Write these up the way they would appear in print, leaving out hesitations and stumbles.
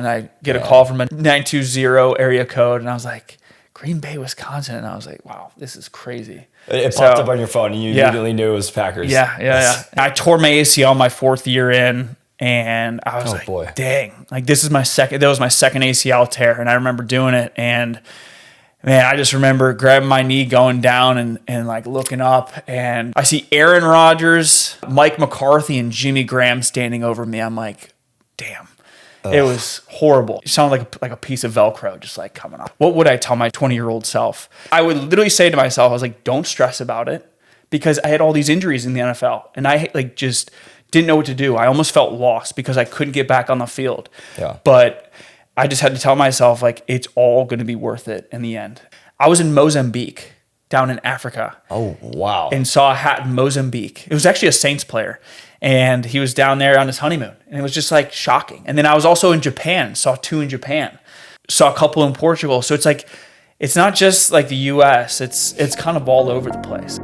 and I get a call from a 920 area code, and I was like, Green Bay, Wisconsin. And I was like, wow, this is crazy. It popped up on your phone and you immediately knew it was Packers. Yeah. I tore my ACL my 4th year in, and I was boy. dang, like that was my second ACL tear. And I remember doing it, and man, I just remember grabbing my knee, going down and like looking up, and I see Aaron Rodgers, Mike McCarthy, and Jimmy Graham standing over me. I'm like, damn. It was horrible. It sounded like a piece of Velcro just like coming off. What would I tell my 20-year-old self? I would literally say to myself, I was like, don't stress about it, because I had all these injuries in the NFL and I like just didn't know what to do. I almost felt lost because I couldn't get back on the field. Yeah. But I just had to tell myself, like, it's all going to be worth it in the end. I was in Mozambique, down in Africa. Oh, wow. And saw a hat in Mozambique. It was actually a Saints player. And he was down there on his honeymoon. And it was just like shocking. And then I was also in Japan, saw 2 in Japan, saw a couple in Portugal. So it's like, it's not just like the US, it's kind of all over the place.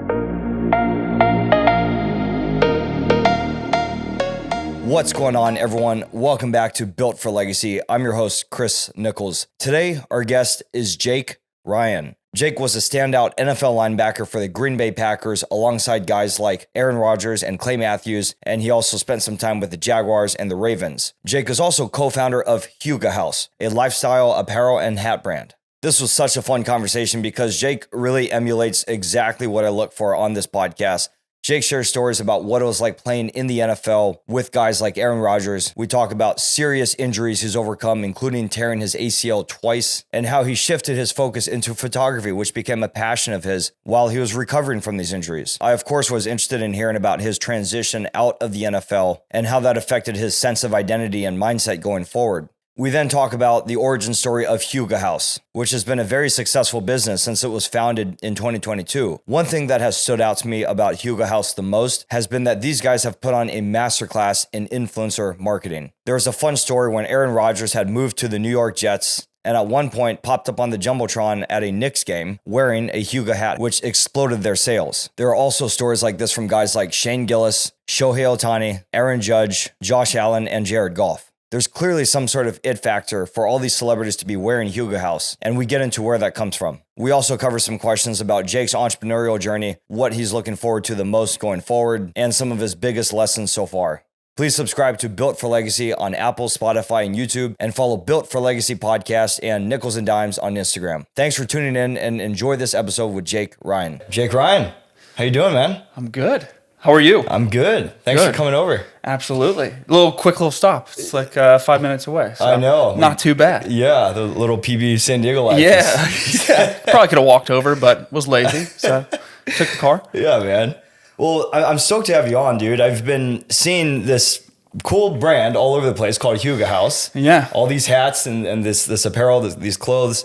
What's going on, everyone? Welcome back to Built for Legacy. I'm your host, Chris Nichols. Today, our guest is Jake Ryan. Jake was a standout NFL linebacker for the Green Bay Packers alongside guys like Aaron Rodgers and Clay Matthews, and he also spent some time with the Jaguars and the Ravens. Jake is also co-founder of Huega House, a lifestyle apparel and hat brand. This was such a fun conversation because Jake really emulates exactly what I look for on this podcast. Jake shares stories about what it was like playing in the NFL with guys like Aaron Rodgers. We talk about serious injuries he's overcome, including tearing his ACL twice, and how he shifted his focus into photography, which became a passion of his while he was recovering from these injuries. I, of course, was interested in hearing about his transition out of the NFL and how that affected his sense of identity and mindset going forward. We then talk about the origin story of Huega House, which has been a very successful business since it was founded in 2022. One thing that has stood out to me about Huega House the most has been that these guys have put on a masterclass in influencer marketing. There was a fun story when Aaron Rodgers had moved to the New York Jets and at one point popped up on the Jumbotron at a Knicks game wearing a Huega hat, which exploded their sales. There are also stories like this from guys like Gillis, Shohei Ohtani, Aaron Judge, Josh Allen, and Jared Goff. There's clearly some sort of it factor for all these celebrities to be wearing Huega House, and we get into where that comes from. We also cover some questions about Jake's entrepreneurial journey, what he's looking forward to the most going forward, and some of his biggest lessons so far. Please subscribe to Built for Legacy on Apple, Spotify, and YouTube, and follow Built for Legacy Podcast and Nickels and Dimes on Instagram. Thanks for tuning in, and enjoy this episode with Jake Ryan. Jake Ryan, how you doing, man? I'm good. How are you? I'm good. Thanks for coming over. Absolutely. Quick little stop. It's like 5 minutes away. So I know. Not too bad. Yeah, the little PB San Diego life. Yeah. Probably could have walked over, but was lazy, so took the car. Yeah, man. Well, I'm stoked to have you on, dude. I've been seeing this cool brand all over the place called Huega House. Yeah. All these hats and this apparel, these clothes.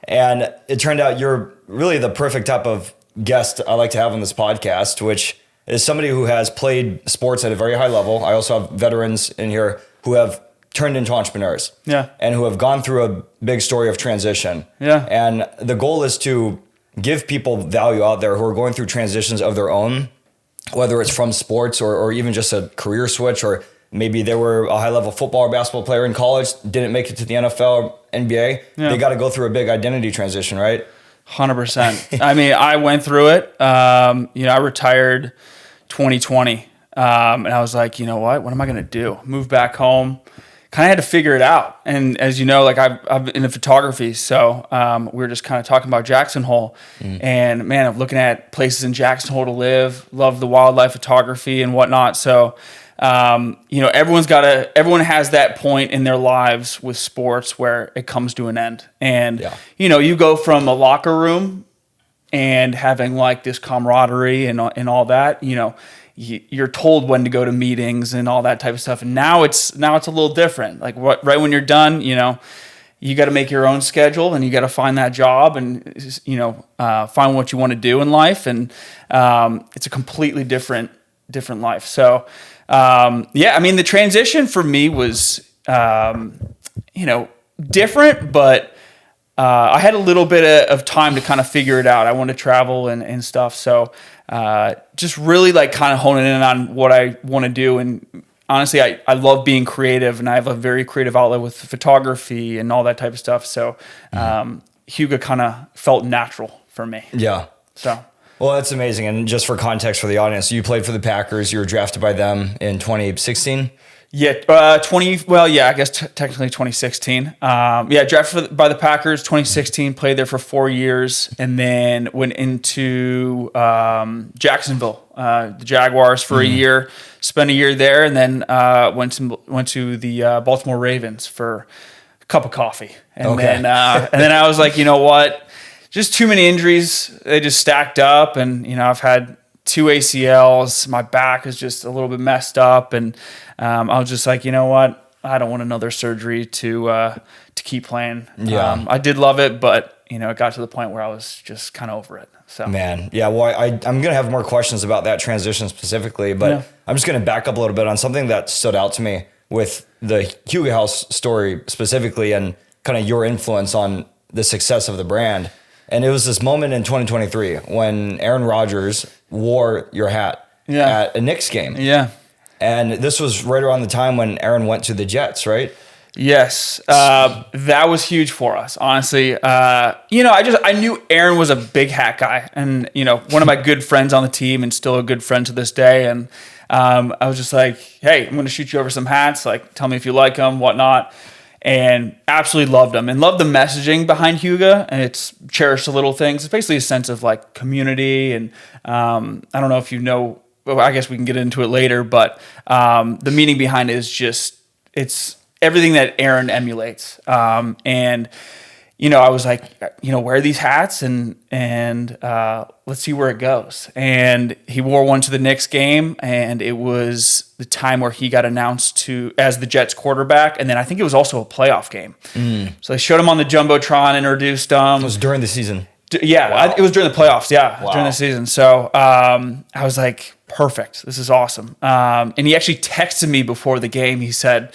And it turned out you're really the perfect type of guest I like to have on this podcast, which is somebody who has played sports at a very high level. I also have veterans in here who have turned into entrepreneurs. Yeah. And who have gone through a big story of transition. Yeah. And the goal is to give people value out there who are going through transitions of their own, whether it's from sports or even just a career switch, or maybe they were a high-level football or basketball player in college, didn't make it to the NFL or NBA. Yeah. They got to go through a big identity transition, right? 100%. I mean, I went through it. I retired 2020. And I was like, you know what am I going to do? Move back home. Kind of had to figure it out. And as you know, like I've into photography. So we were just kind of talking about Jackson Hole. And man, I'm looking at places in Jackson Hole to live, love the wildlife photography and whatnot. So, everyone has that point in their lives with sports where it comes to an end. And, you go from a locker room and having like this camaraderie and all that, you're told when to go to meetings and all that type of stuff. And now it's a little different. Like right when you're done, you got to make your own schedule and you got to find that job and, find what you want to do in life. And it's a completely different life. So, the transition for me was, different, but I had a little bit of time to kind of figure it out. I wanted to travel and stuff. So just really like kind of honing in on what I want to do. And honestly, I love being creative, and I have a very creative outlet with photography and all that type of stuff. So Huega kind of felt natural for me. Yeah. So. Well, that's amazing. And just for context for the audience, you played for the Packers. You were drafted by them in 2016. Yeah, I guess technically 2016. Drafted by the Packers 2016, played there for 4 years, and then went into Jacksonville, the Jaguars for a year, spent a year there, and then went to the Baltimore Ravens for a cup of coffee. And then I was like, you know what? Just too many injuries. They just stacked up, and I've had 2 ACLs. My back is just a little bit messed up, and I was just like, you know what? I don't want another surgery to keep playing. Yeah. I did love it, but it got to the point where I was just kind of over it. So man, yeah. Well, I'm gonna have more questions about that transition specifically, but I'm just gonna back up a little bit on something that stood out to me with the Huega House story specifically, and kind of your influence on the success of the brand. And it was this moment in 2023 when Aaron Rodgers wore your hat at a Knicks game. Yeah. And this was right around the time when Aaron went to the Jets, right? Yes. That was huge for us, honestly. I knew Aaron was a big hat guy, and, one of my good friends on the team, and still a good friend to this day. And I was just like, hey, I'm going to shoot you over some hats. Like, tell me if you like them, whatnot. And absolutely loved them, and loved the messaging behind Huega, and it's cherish the little things. It's basically a sense of like community, and I don't know if well, I guess we can get into it later, but the meaning behind it is just, it's everything that Aaron emulates. And I was like, wear these hats and let's see where it goes. And he wore one to the Knicks game, and it was the time where he got announced as the Jets quarterback. And then I think it was also a playoff game. So they showed him on the Jumbotron, introduced him. It was during the season. Yeah, wow. It was during the playoffs. Yeah, wow. During the season. So I was like, perfect. This is awesome. And he actually texted me before the game. He said,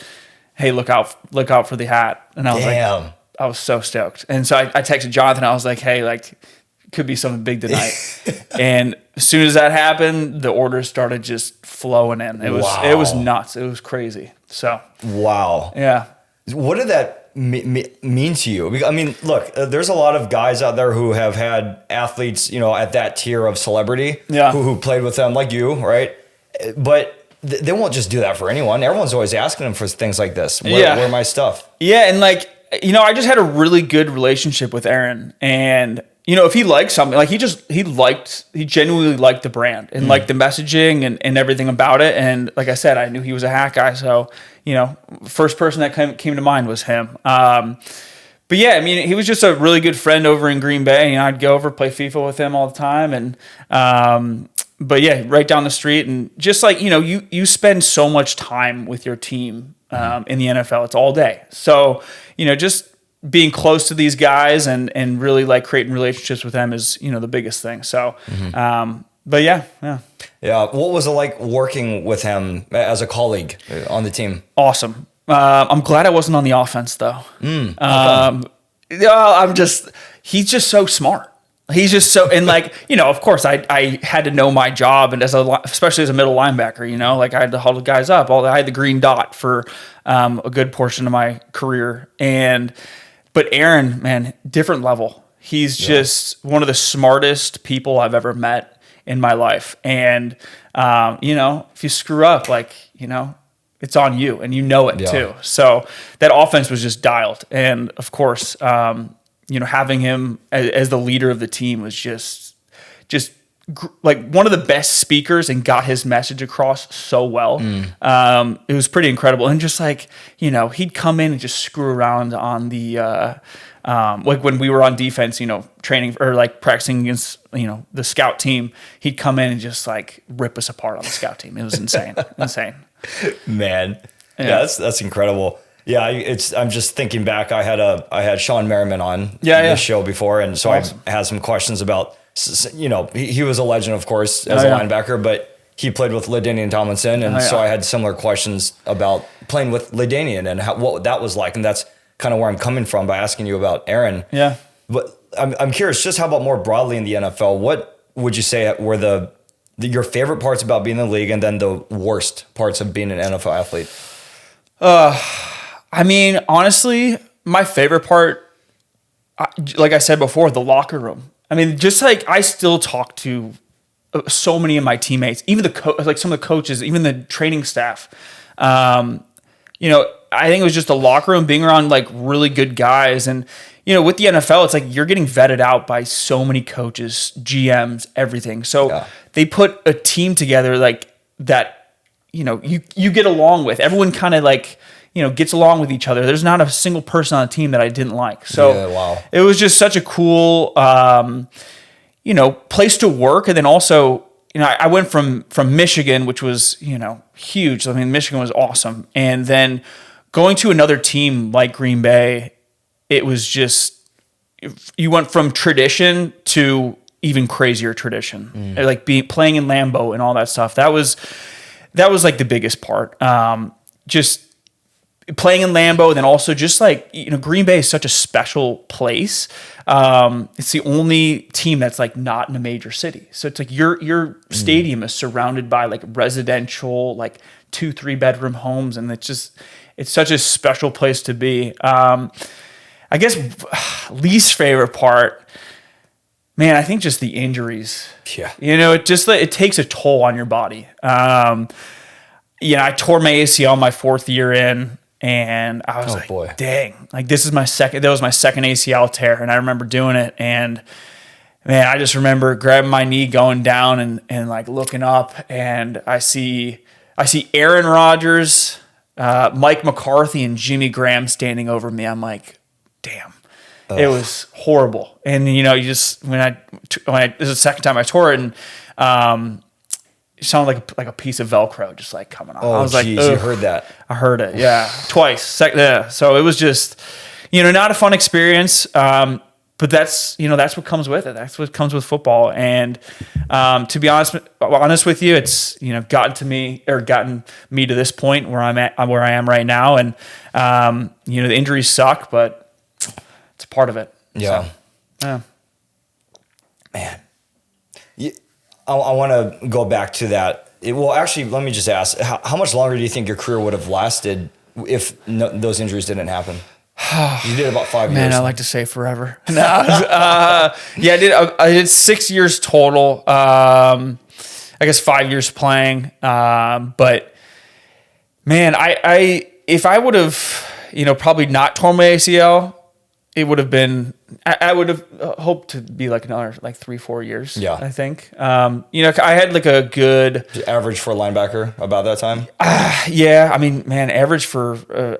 hey, look out for the hat. And I was like, I was so stoked. And so I texted Jonathan. I was like, hey, could be something big tonight. And as soon as that happened, the orders started just flowing in. It was nuts. It was crazy. So. Wow. Yeah. What did that mean to you? I mean, look, there's a lot of guys out there who have had athletes, at that tier of celebrity who played with them like you, right? But they won't just do that for anyone. Everyone's always asking them for things like this. Where my stuff? Yeah. And I just had a really good relationship with Aaron, and if he liked something, he genuinely liked the brand and liked the messaging and everything about it. And like I said, I knew he was a hat guy. So, first person that came to mind was him. But yeah, I mean, he was just a really good friend over in Green Bay. I'd go over, play FIFA with him all the time. And, but yeah, right down the street. And just you spend so much time with your team in the NFL. It's all day. So, just being close to these guys and really creating relationships with them is, the biggest thing. So, but yeah. What was it like working with him as a colleague on the team? Awesome. I'm glad I wasn't on the offense though. He's just so smart. He's just so, and of course I had to know my job, and especially as a middle linebacker, I had to huddle guys up. I had the green dot for a good portion of my career. But Aaron, man, different level. He's just one of the smartest people I've ever met in my life. And, if you screw up, it's on you, and it too. So that offense was just dialed. And of course, having him as the leader of the team was just one of the best speakers, and got his message across so well. It was pretty incredible. And just he'd come in and just screw around on the, when we were on defense, training or practicing against, the scout team, he'd come in and just rip us apart on the scout team. It was insane. Man. Yeah, that's incredible. Yeah, I'm just thinking back. I had Sean Merriman on this show before, and so awesome. I had some questions about, he was a legend, of course, as a linebacker, but he played with LaDainian Tomlinson, and so I had similar questions about playing with LaDainian and what that was like, and that's kind of where I'm coming from by asking you about Aaron. Yeah. But I'm curious, just how about more broadly in the NFL? What would you say were the your favorite parts about being in the league and then the worst parts of being an NFL athlete? I mean, honestly, my favorite part, like I said before, the locker room. I mean, just like I still talk to so many of my teammates, even like some of the coaches, even the training staff. I think it was just the locker room, being around like really good guys. And, with the NFL, it's like you're getting vetted out by so many coaches, GMs, everything. So they put a team together like that, you get along with. Everyone kind of like, gets along with each other. There's not a single person on the team that I didn't like. So it was just such a cool, place to work. And then also, I went from Michigan, which was, huge. I mean, Michigan was awesome. And then going to another team like Green Bay, it was just, you went from tradition to even crazier tradition. Like playing in Lambeau and all that stuff. That was like the biggest part. Just playing in Lambeau, and then also just like, Green Bay is such a special place. It's the only team that's like not in a major city. So it's like your stadium is surrounded by like residential, like 2-3 bedroom homes. And it's such a special place to be. I guess least favorite part, man, I think just the injuries. Yeah. It takes a toll on your body. I tore my ACL my 4th year in, and I was dang, like that was my second ACL tear. And I remember doing it, and man, I just remember grabbing my knee, going down and like looking up, and I see Aaron Rodgers, Mike McCarthy, and Jimmy Graham standing over me. I'm like, damn. Ugh. It was horrible. And you just when this is the second time I tore it, and it sounded like a piece of Velcro just like coming off. I was like, you heard that? I heard it, yeah, twice. So it was just, not a fun experience. But that's what comes with it. That's what comes with football. And to be honest with you, it's gotten me to this point where I am right now. And the injuries suck, but it's a part of it. Yeah. So, yeah. Man. I want to go back to that. Actually, let me just ask, how much longer do you think your career would have lasted if those injuries didn't happen? You did about 5 years. Man, I like to say forever. No, I did 6 years total. I guess 5 years playing. But man, if I would have, probably not torn my ACL, it would have been, I would have hoped to be like another like 3-4 years. Yeah. I think, I had like a good average for a linebacker about that time. Yeah. I mean, man, average for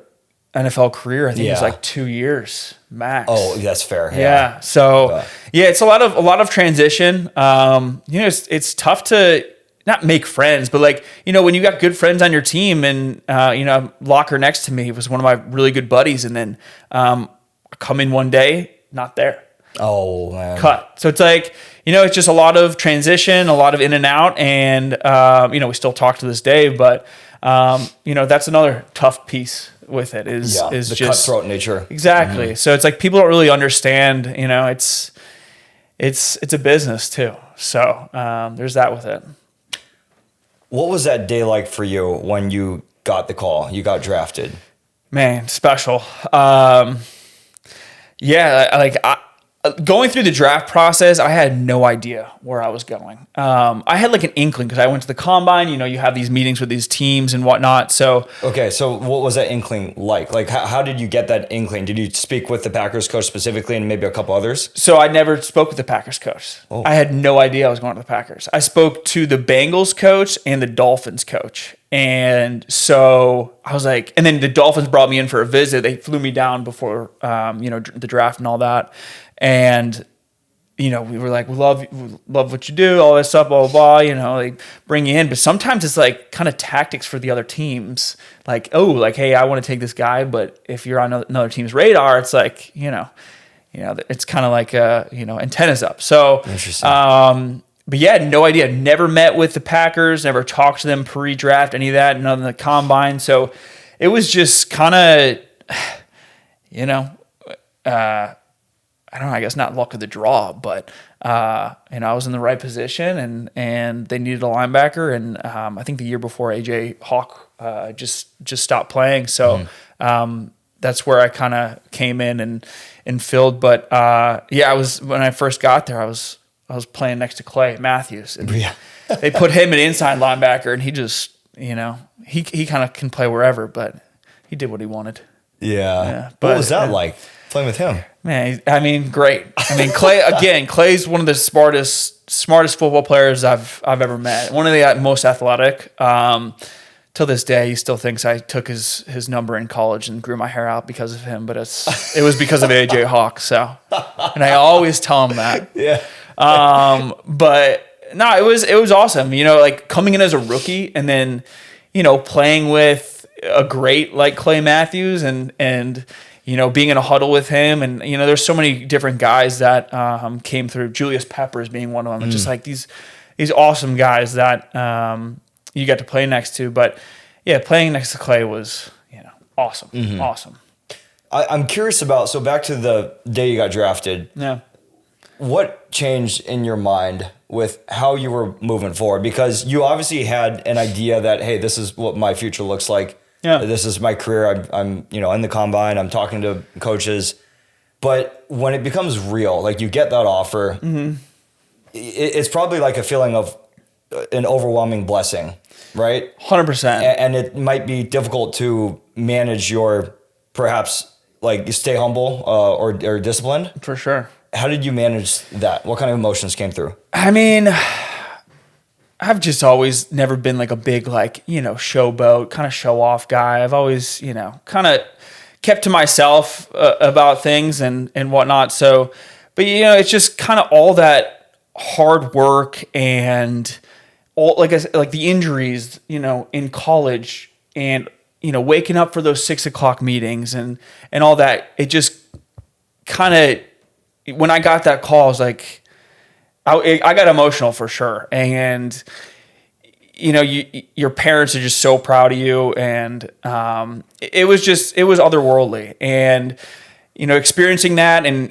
NFL career, I think is like 2 years max. Oh, that's fair. Yeah. So it's a lot of transition. It's tough to not make friends, but like, when you got good friends on your team, and, locker next to me was one of my really good buddies. And then, come in one day, not there. Oh man. Cut. So it's like, it's just a lot of transition, a lot of in and out. And, we still talk to this day, but, that's another tough piece with it is the just cutthroat nature. Exactly. Mm-hmm. So it's like, people don't really understand, it's a business too. So, there's that with it. What was that day like for you when you got the call, you got drafted? Man, special. Going through the draft process, I had no idea where I was going. I had like an inkling because I went to the combine. You have these meetings with these teams and whatnot. So what was that inkling like? Like, how did you get that inkling? Did you speak with the Packers coach specifically and maybe a couple others? So I never spoke with the Packers coach. Oh. I had no idea I was going to the Packers. I spoke to the Bengals coach and the Dolphins coach. And so I was like, and then the Dolphins brought me in for a visit. They flew me down before, the draft and all that. And, we were like, we love what you do, all that stuff, blah, blah, blah, like bring you in. But sometimes it's like kind of tactics for the other teams. Like, hey, I want to take this guy. But if you're on another team's radar, it's like, it's kind of like, antennas up. So, interesting. But yeah, no idea. Never met with the Packers, never talked to them pre-draft, any of that, none of the combine. So it was just kind of, I don't know, I guess not luck of the draw, but I was in the right position, and they needed a linebacker, and I think the year before AJ Hawk just stopped playing, so that's where I kind of came in and filled. But I was, when I first got there, I was playing next to Clay Matthews, and they put him at inside linebacker, and he just he kind of can play wherever, but he did what he wanted. Yeah. But what was that like playing with him? Man, I mean, great. I mean, Clay's one of the smartest football players I've ever met. One of the most athletic. Till this day, he still thinks I took his number in college and grew my hair out because of him, but it was because of AJ Hawk. So, and I always tell him that. Yeah. But no, it was awesome. Like coming in as a rookie and then, playing with a great like Clay Matthews and being in a huddle with him, and there's so many different guys that came through. Julius Peppers being one of them. It's just like these awesome guys that you got to play next to. But yeah, playing next to Clay was awesome. Awesome. I'm curious about, so back to the day you got drafted. Yeah. What changed in your mind with how you were moving forward? Because you obviously had an idea that, hey, this is what my future looks like. Yeah. This is my career. I'm in the combine. I'm talking to coaches. But when it becomes real, like you get that offer, it's probably like a feeling of an overwhelming blessing, right? 100%. And it might be difficult to manage your, perhaps, like stay humble or disciplined. For sure. How did you manage that? What kind of emotions came through? I mean, I've just always never been like a big, like, showboat, kind of show off guy. I've always, kind of kept to myself about things and whatnot. So, but, it's just kind of all that hard work and all, like the injuries, in college and, waking up for those 6 o'clock meetings and all that. It just kind of, when I got that call, I was like, I got emotional for sure. And, your parents are just so proud of you. And it was otherworldly. And, experiencing that and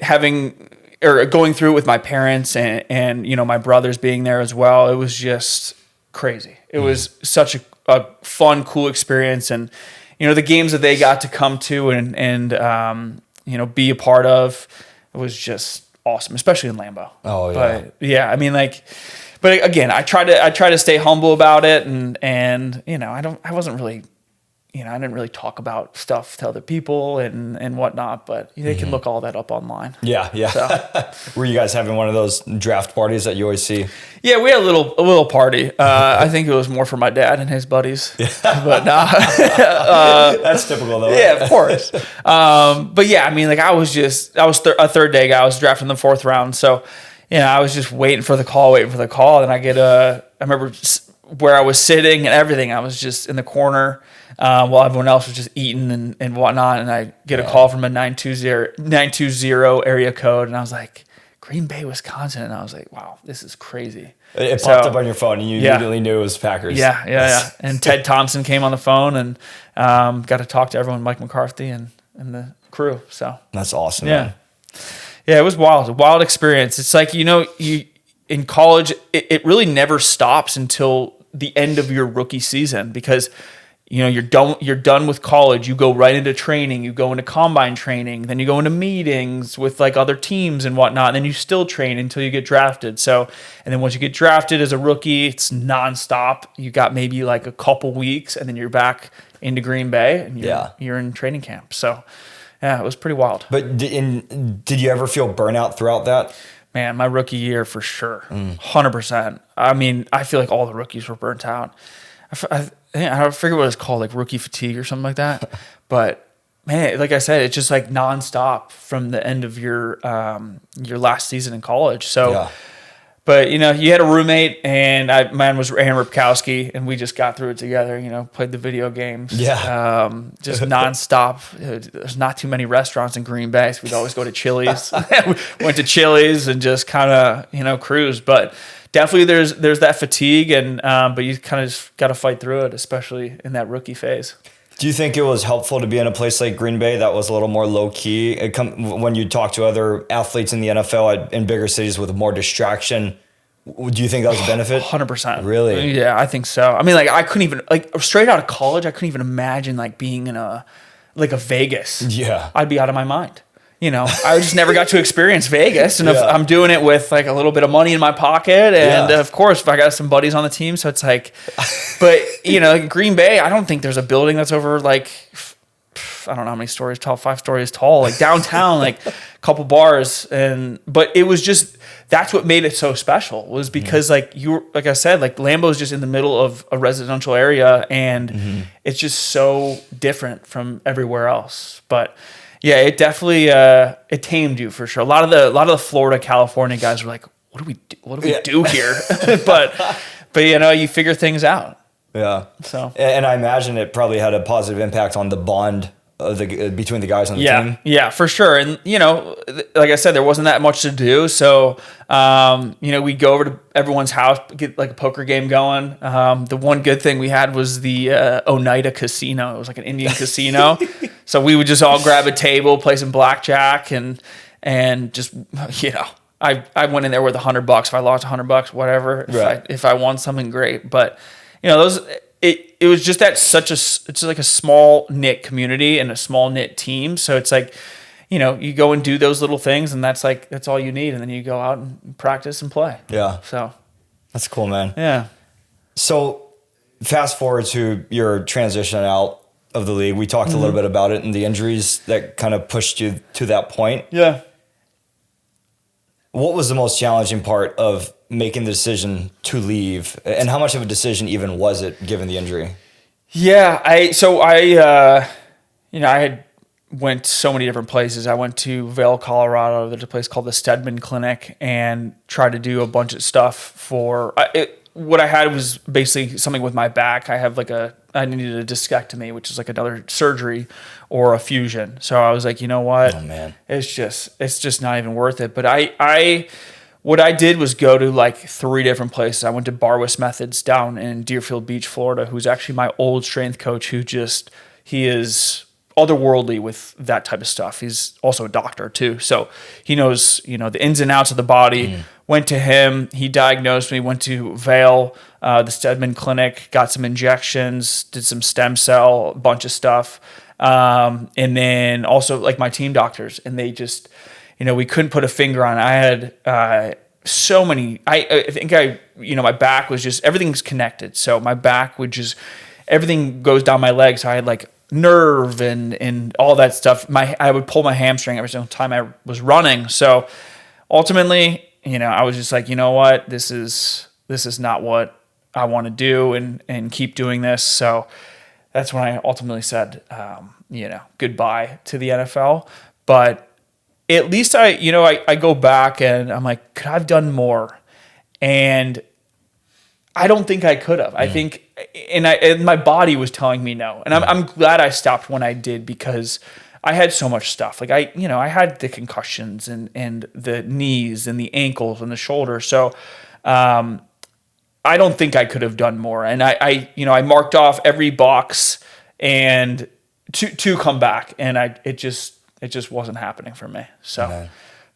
going through it with my parents and my brothers being there as well, it was just crazy. It was such a fun, cool experience. And, the games that they got to come to and be a part of, it was just awesome, especially in Lambeau. Oh yeah. But yeah, I mean, but again, I try to stay humble about it, and I wasn't really, I didn't really talk about stuff to other people and whatnot, but they can look all that up online. Yeah. So. Were you guys having one of those draft parties that you always see? Yeah, we had a little party. I think it was more for my dad and his buddies. Yeah. But that's typical though. Yeah, of course. But yeah, I mean, like I was a third day guy. I was drafted in the 4th round, so I was just waiting for the call, and I remember where I was sitting and everything. I was just in the corner while everyone else was just eating and whatnot, and I get a call from a 920 area code, and I was like, Green Bay, Wisconsin, and I was like, wow, this is crazy. It popped up on your phone, and you immediately knew it was Packers. Yeah. And Ted Thompson came on the phone, and got to talk to everyone, Mike McCarthy and the crew. So that's awesome. Yeah, man. Yeah, it was wild, a wild experience. It's like you in college, it really never stops until the end of your rookie season, because you're done with college. You go right into training. You go into combine training. Then you go into meetings with like other teams and whatnot. And then you still train until you get drafted. So, and then once you get drafted as a rookie, it's nonstop. You got maybe like a couple weeks, and then you're back into Green Bay, and you're in training camp. So, yeah, it was pretty wild. But did you ever feel burnout throughout that? Man, my rookie year for sure, 100%. I mean, I feel like all the rookies were burnt out. I forget what it's called, like rookie fatigue or something like that. But man, like I said, it's just like nonstop from the end of your last season in college. So, but you had a roommate, and mine was Aaron Rodgers, and we just got through it together. Played the video games. Yeah. Just nonstop. There's not too many restaurants in Green Bay, so we'd always go to Chili's. We went to Chili's and just kind of cruise, but. Definitely, there's that fatigue, but you kind of just got to fight through it, especially in that rookie phase. Do you think it was helpful to be in a place like Green Bay that was a little more low key? When you talk to other athletes in the NFL in bigger cities with more distraction, do you think that was a benefit? 100%. Really? Yeah, I think so. I mean, like I couldn't even straight out of college, I couldn't even imagine like being in a Vegas. Yeah. I'd be out of my mind. I just never got to experience Vegas, and if I'm doing it with like a little bit of money in my pocket, and of course, if I got some buddies on the team, so it's like, but like Green Bay, I don't think there's a building that's over like, I don't know how many stories tall, 5 stories tall, like downtown, like a couple bars, but it was just that's what made it so special was because like like I said, like Lambeau's just in the middle of a residential area, and it's just so different from everywhere else, but. Yeah, it definitely it tamed you for sure. A lot of the Florida, California guys were like, "What do we do here?" but you figure things out. Yeah. So and I imagine it probably had a positive impact on the bond of between the guys on the team. Yeah, for sure. And like I said, there wasn't that much to do, so we'd go over to everyone's house, get like a poker game going. The one good thing we had was the Oneida Casino. It was like an Indian casino, so we would just all grab a table, play some blackjack, and just I went in there with $100. If I lost $100, whatever. If I won something, great. But those. It was just it's like a small knit community and a small knit team. So it's like, you go and do those little things, and that's all you need. And then you go out and practice and play. Yeah. So that's cool, man. Yeah. So fast forward to your transition out of the league. We talked a little bit about it and the injuries that kind of pushed you to that point. Yeah. What was the most challenging part of making the decision to leave, and how much of a decision even was it given the injury? Yeah, I had went so many different places. I went to Vail, Colorado. There's a place called the Stedman Clinic, and tried to do a bunch of stuff for what I had was basically something with my back. I needed a discectomy, which is like another surgery or a fusion. So I was like, you know what? Oh man, it's just not even worth it. But what I did was go to like 3 different places. I went to Barwis Methods down in Deerfield Beach, Florida, who's actually my old strength coach he is otherworldly with that type of stuff. He's also a doctor too. So he knows, the ins and outs of the body. Went to him. He diagnosed me, went to Vail, the Stedman Clinic, got some injections, did some stem cell, a bunch of stuff. And then also like my team doctors, and they just, we couldn't put a finger on it. I had so many. I think my back was just, everything's connected. So my back would just, everything goes down my legs. So I had like nerve and all that stuff. I would pull my hamstring every single time I was running. So ultimately, I was just like, you know what, this is not what I want to do and keep doing this. So that's when I ultimately said, goodbye to the NFL. But at least I go back and I'm like, could I have done more? And I don't think I could have. I think, and my body was telling me no. And I'm glad I stopped when I did, because I had so much stuff. Like I had the concussions and the knees and the ankles and the shoulders. So I don't think I could have done more. And I marked off every box and to come back, and it just wasn't happening for me. So,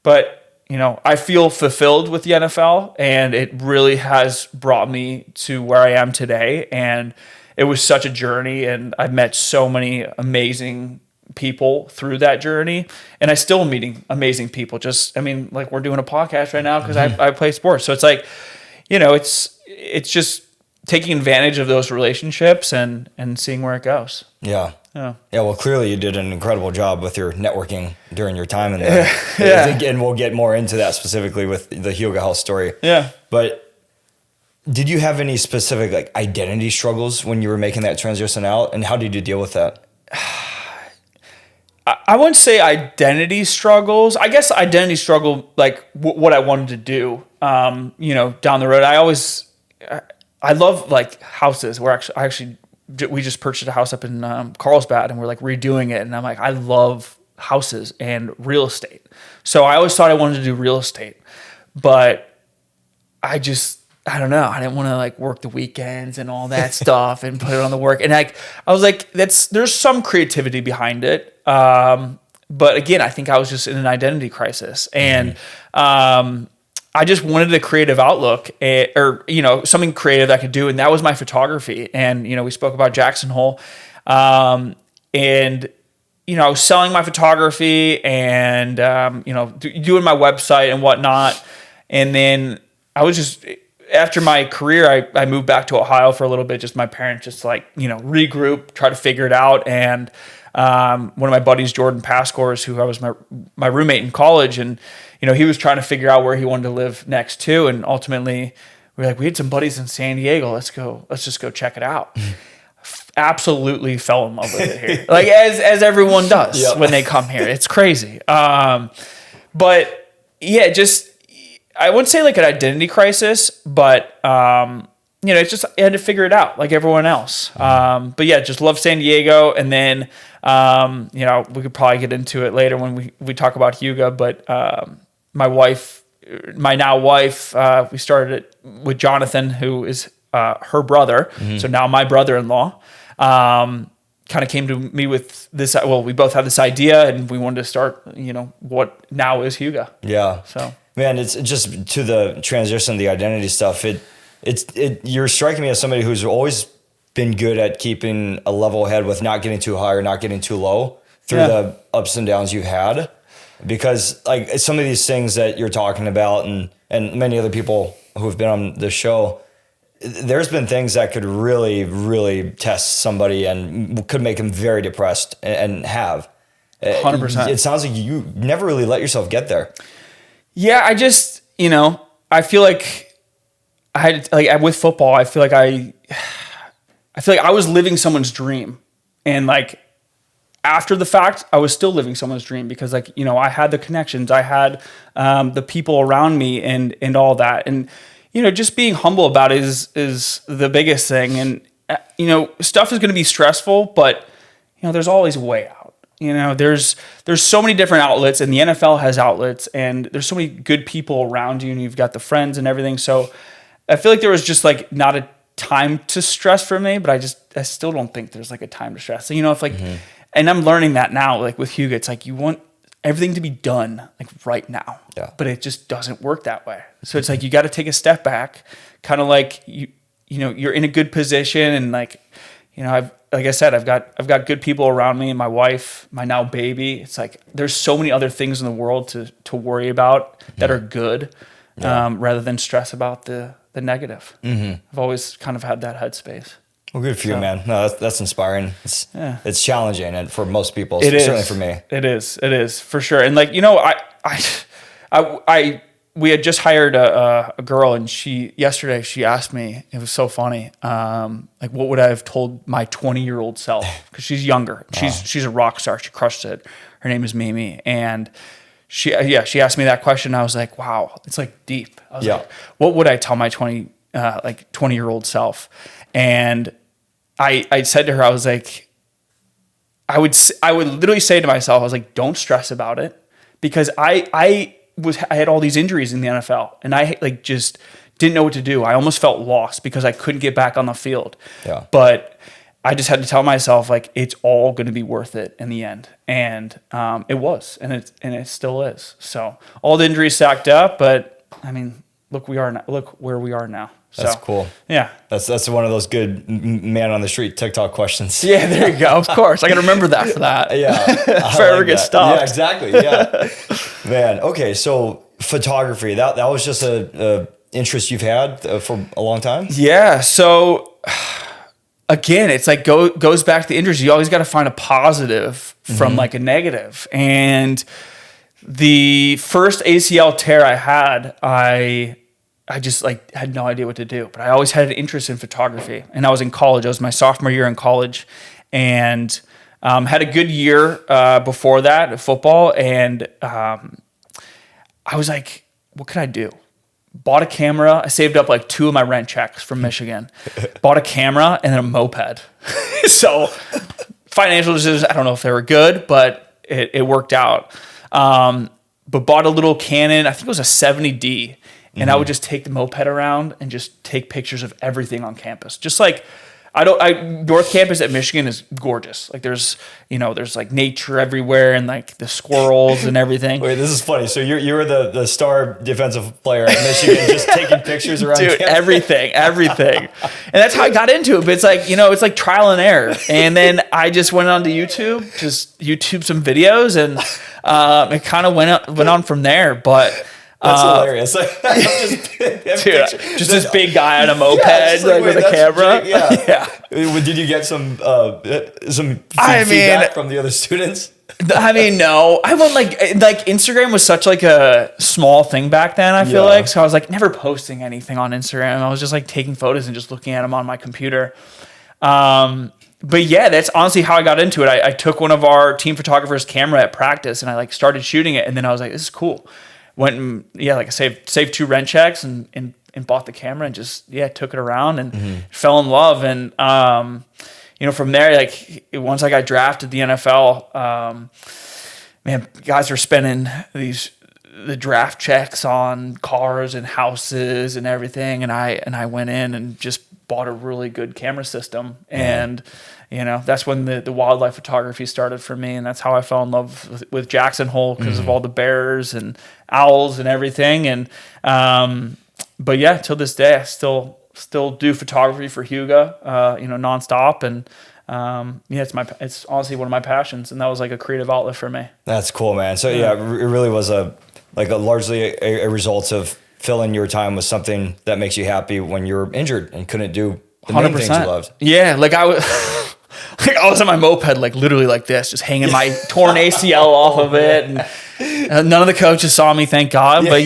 but I feel fulfilled with the NFL, and it really has brought me to where I am today. And it was such a journey, and I've met so many amazing people through that journey, and I still am meeting amazing people. Like we're doing a podcast right now because I play sports. So it's like, it's just taking advantage of those relationships and seeing where it goes. Yeah. Well, clearly you did an incredible job with your networking during your time in there. And we'll get more into that specifically with the Huega House story. Yeah. But did you have any specific like identity struggles when you were making that transition out, and how did you deal with that? I wouldn't say identity struggles. I guess identity struggle, like what I wanted to do, down the road. I love like houses. We just purchased a house up in Carlsbad, and we're like redoing it. And I'm like, I love houses and real estate. So I always thought I wanted to do real estate, but I just I don't know. I didn't want to like work the weekends and all that stuff and put it on the work. And I was like, there's some creativity behind it. But again, I think I was just in an identity crisis, and I just wanted a creative outlook, or something creative that I could do, and that was my photography. And we spoke about Jackson Hole, and I was selling my photography and doing my website and whatnot. And then I was just, after my career, I moved back to Ohio for a little bit. Just my parents just regroup, try to figure it out. And one of my buddies, Jordan Pascors, who I was my roommate in college, and he was trying to figure out where he wanted to live next too. And ultimately, we had some buddies in San Diego. Let's just go check it out. Absolutely fell in love with it here, like as everyone does when they come here. It's crazy. But yeah, just I wouldn't say like an identity crisis, but it's just I had to figure it out like everyone else. But yeah, just love San Diego. And then, we could probably get into it later when we talk about Huega, but my now wife, we started it with Jonathan, who is her brother. So now my brother-in-law kind of came to me with this. Well, we both had this idea, and we wanted to start, what now is Huega. Yeah. So man, it's just to the transition, the identity stuff. You're striking me as somebody who's always been good at keeping a level head with not getting too high or not getting too low through the ups and downs you've had. Because like some of these things that you're talking about and many other people who have been on the show, there's been things that could really, really test somebody and could make them very depressed and have. 100%. It sounds like you never really let yourself get there. Yeah, I just, I feel like I had, like with football, I feel like I was living someone's dream. And like after the fact, I was still living someone's dream because like, I had the connections, I had the people around me and all that. And, just being humble about it is the biggest thing. And, stuff is going to be stressful, but, there's always a way out. There's so many different outlets, and the NFL has outlets, and there's so many good people around you, and you've got the friends and everything. So I feel like there was just like not a time to stress for me, but I still don't think there's like a time to stress. So, if like, and I'm learning that now, like with Huega, it's like you want everything to be done like right now, but it just doesn't work that way. So it's like you got to take a step back, kind of like you're in a good position, and like like I said, I've got good people around me, my wife, my now baby. It's like there's so many other things in the world to worry about that are good, rather than stress about the negative. I've always kind of had that headspace. Well, good for you, man. No, that's inspiring. It's challenging, and for most people, certainly for me, it is for sure. And like we had just hired a girl, and yesterday she asked me. It was so funny. Like, what would I have told my 20-year-old self? Because she's younger. She's a rock star. She crushed it. Her name is Mimi, and she asked me that question. I was like, wow, it's like deep. I was like, what would I tell my 20-year-old self? And I said to her, I was like, I would literally say to myself, I was like, don't stress about it, because I had all these injuries in the NFL, and I like just didn't know what to do. I almost felt lost because I couldn't get back on the field. Yeah. But I just had to tell myself like it's all going to be worth it in the end, and it was, and it still is. So all the injuries stacked up, but I mean, look where we are now. That's cool. Yeah. That's one of those good man on the street TikTok questions. Yeah, there you go. Of course. I got to remember that for that. Yeah. If I ever get stopped. Yeah, exactly. Yeah. Man. Okay. So photography, that was just a interest you've had for a long time? Yeah. So again, it's like goes back to the interest. You always got to find a positive from like a negative. And the first ACL tear I had, I just like had no idea what to do, but I always had an interest in photography, and I was in college. I was my sophomore year in college, and had a good year before that at football. And I was like, what could I do? Bought a camera. I saved up like 2 of my rent checks from Michigan, bought a camera and then a moped. So financial decisions, I don't know if they were good, but it worked out. But bought a little Canon, I think it was a 70D. and I would just take the moped around and just take pictures of everything on campus. Just like, North Campus at Michigan is gorgeous. Like there's like nature everywhere and like the squirrels and everything. Wait, this is funny. So you were the star defensive player at Michigan, just taking pictures around Dude, campus? everything. And that's how I got into it. But it's like, it's like trial and error. And then I just went on to YouTube some videos, and it kind of went on from there. But that's hilarious. Just this big guy on a moped with a camera. Yeah. Did you get some feedback from the other students? No. I went like Instagram was such like a small thing back then, I feel like. So I was like never posting anything on Instagram. I was just like taking photos and just looking at them on my computer. But yeah, that's honestly how I got into it. I took one of our team photographers' camera at practice, and I like started shooting it, and then I was like, this is cool. Went and like I saved 2 rent checks and bought the camera and just took it around and fell in love. And from there, like once I got drafted the NFL, man, guys were spending the draft checks on cars and houses and everything, and I went in and just bought a really good camera system. And that's when the wildlife photography started for me, and that's how I fell in love with Jackson Hole, because of all the bears and owls and everything. And but yeah, till this day, I still do photography for Huega, nonstop. And it's honestly one of my passions, and that was like a creative outlet for me. That's cool, man. So it really was largely a result of filling your time with something that makes you happy when you're injured and couldn't do the main things you loved. Yeah, like I was. I was on my moped, like literally like this, just hanging my torn ACL off of it. And none of the coaches saw me, thank God. But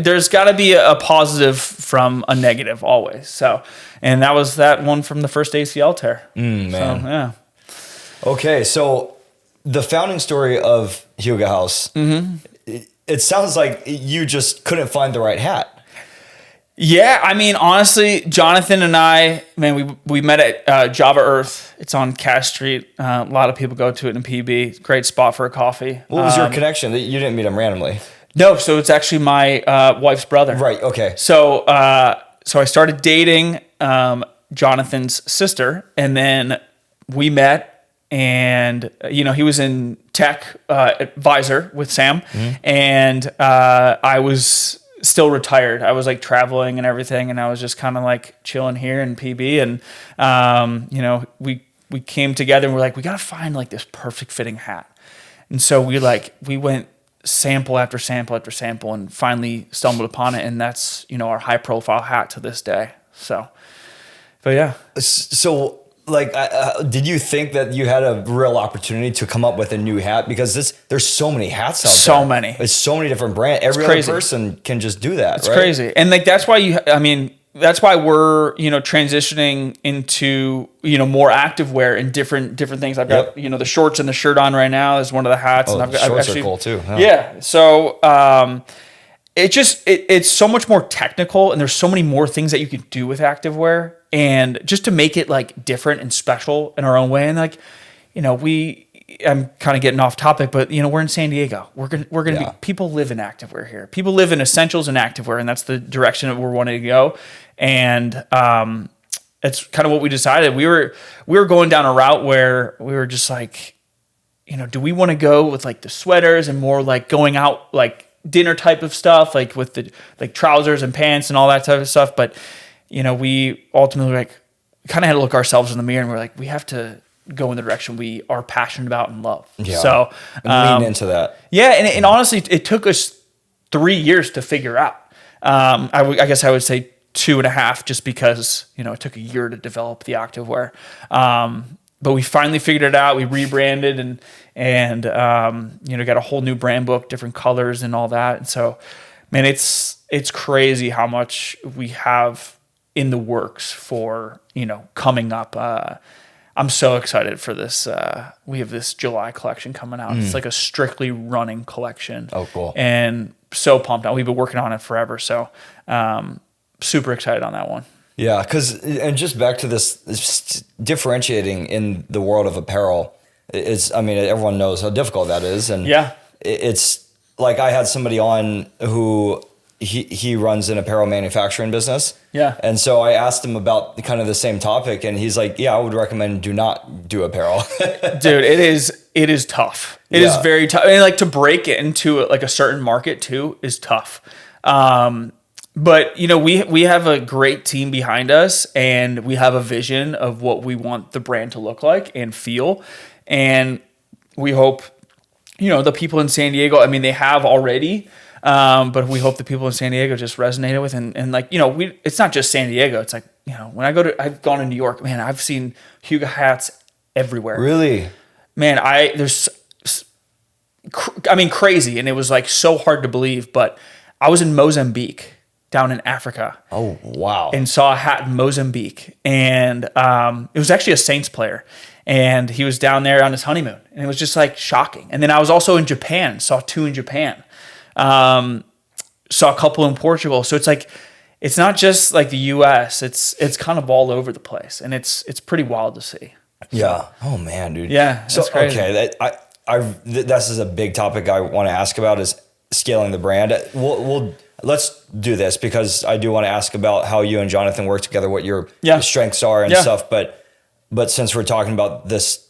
there's got to be a positive from a negative always. So, and that was that one from the first ACL tear. Man. So, yeah. Okay, so the founding story of Huega House, it sounds like you just couldn't find the right hat. Yeah, honestly, Jonathan and I, man, we met at Java Earth. It's on Cass Street. A lot of people go to it in PB. Great spot for a coffee. What was your connection? You didn't meet him randomly. No, so it's actually my wife's brother. Right, okay. So I started dating Jonathan's sister, and then we met, and he was in tech advisor with Sam, and I was still retired. I was like traveling and everything, and I was just kind of like chilling here in PB, and we came together and we're like, we gotta find like this perfect fitting hat. And so we went sample after sample after sample and finally stumbled upon it, and that's our high profile hat to this day. So did you think that you had a real opportunity to come up with a new hat? Because there's so many hats out there. So many. There's so many different brands. Every other person can just do that. It's crazy. And like that's why that's why we're transitioning into more activewear and different things. I've got the shorts and the shirt on right now is one of the hats, and I've shorts are cool too. Huh? Yeah. So it's so much more technical, and there's so many more things that you can do with activewear. And just to make it like different and special in our own way, and like, I'm kind of getting off topic, but we're in San Diego. We're gonna be, people live in activewear here. People live in essentials and activewear, and that's the direction that we're wanting to go. And it's kind of what we decided. We were going down a route where we were just like, do we want to go with like the sweaters and more like going out like dinner type of stuff, like with the like trousers and pants and all that type of stuff, but we ultimately kind of had to look ourselves in the mirror, and we're like, we have to go in the direction we are passionate about and love. Yeah. So lean into that. Yeah. And honestly, it took us 3 years to figure out. I guess I would say 2.5, just because, it took a year to develop the activewear. But we finally figured it out. We rebranded and got a whole new brand book, different colors and all that. And so, man, it's crazy how much we have in the works for, coming up. I'm so excited for this. We have this July collection coming out. It's like a strictly running collection. Oh, cool. And so pumped out. We've been working on it forever. So super excited on that one. Yeah, and just back to this differentiating in the world of apparel, everyone knows how difficult that is. And yeah, it's like I had somebody on who he runs an apparel manufacturing business. Yeah. And so I asked him about kind of the same topic, and he's like, yeah, I would recommend do not do apparel. Dude, it is tough. It is very tough. I mean, like to break it into like a certain market too is tough. But you know, we have a great team behind us, and we have a vision of what we want the brand to look like and feel. And we hope, you know, the people in San Diego, I mean, they have already, but we hope the people in San Diego just resonated with, and like, you know, it's not just San Diego. It's like, you know, when I've gone to New York, man, I've seen Huega hats everywhere. Really? Man, crazy. And it was like so hard to believe, but I was in Mozambique down in Africa. Oh, wow. And saw a hat in Mozambique. And it was actually a Saints player. And he was down there on his honeymoon. And it was just like shocking. And then I was also in Japan, saw 2 in Japan. Saw a couple in Portugal. So it's like, it's not just like the US, it's kind of all over the place. And it's pretty wild to see. Yeah. Oh man, dude. Yeah. So crazy. okay, this is a big topic I want to ask about, is scaling the brand. Let's do this because I do want to ask about how you and Jonathan work together, what your strengths are and stuff. But since we're talking about this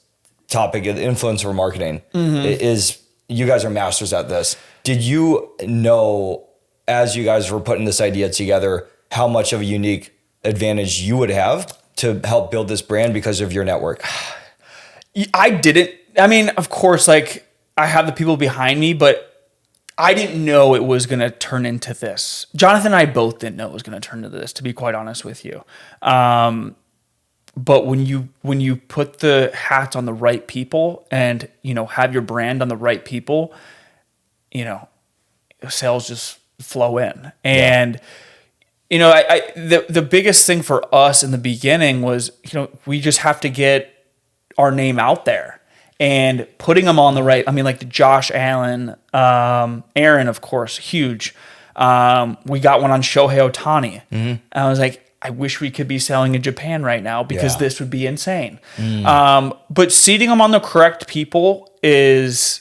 topic of influencer marketing, is you guys are masters at this. Did you know, as you guys were putting this idea together, how much of a unique advantage you would have to help build this brand because of your network? I didn't. I mean, of course, like I have the people behind me, but I didn't know it was going to turn into this. Jonathan and I both didn't know it was going to turn into this, to be quite honest with you. But when you put the hats on the right people and, you know, have your brand on the right people, you know, sales just flow in. And, you know, the biggest thing for us in the beginning was, you know, we just have to get our name out there and putting them on the right. I mean, like the Josh Allen, Aaron, of course, huge. We got one on Shohei Ohtani. And I was like, I wish we could be selling in Japan right now because this would be insane. But seeding them on the correct people was